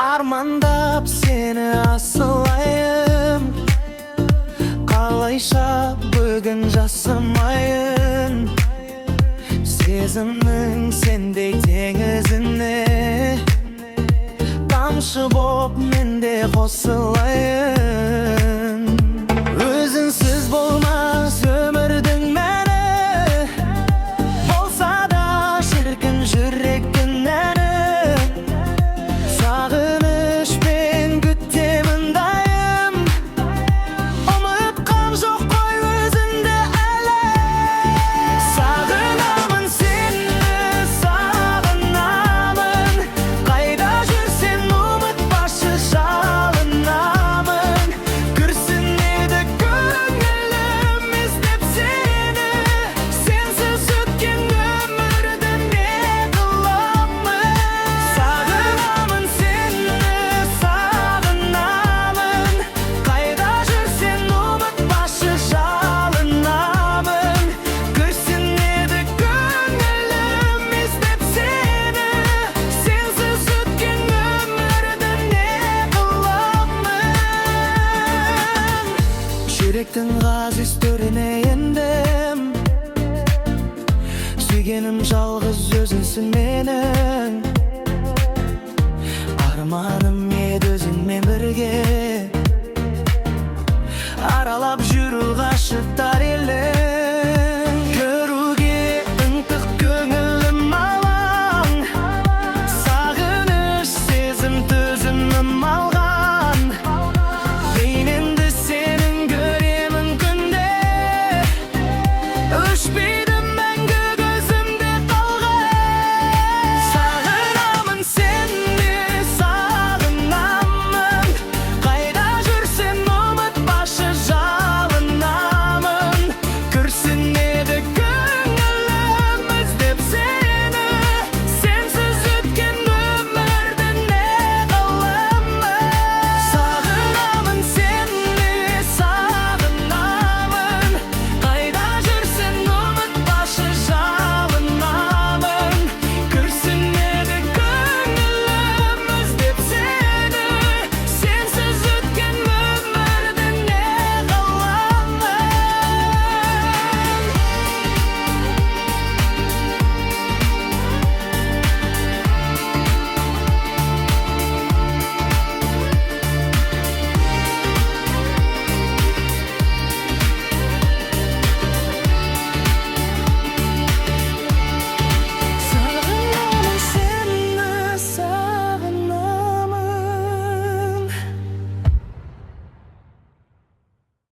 Armandап seni asılayım, қалайша бүгін жасымайын. Сезімнің сендей теңізіне тамшы боп менде қосылайын. Өзіңсіз болмас өмірдің мәні, болса да шіркін жүректің әні. Сағынышпен күтемін дайым, ұмытқам жоқ қой өзіңді әлі. Сағынамын сені, сағынамын, қайда жүрсен ұмытпашы жалынамын. Күрсінеді көңілім іздеп сені, сенсіз өткен өмірді не қыламын. Сағынамын сені, сағынамын, қайда жүрсен ұмытпашы жалынамын. Күрсінеді көңілім іздеп сені, сенсіз өткен өмірді не қыламын. Жүректің ғазиз төріне ендім, сүйгенім жалғыз өзіңсің менің. Арманым еді өзіңмен бірге аралап жүру ғашықтар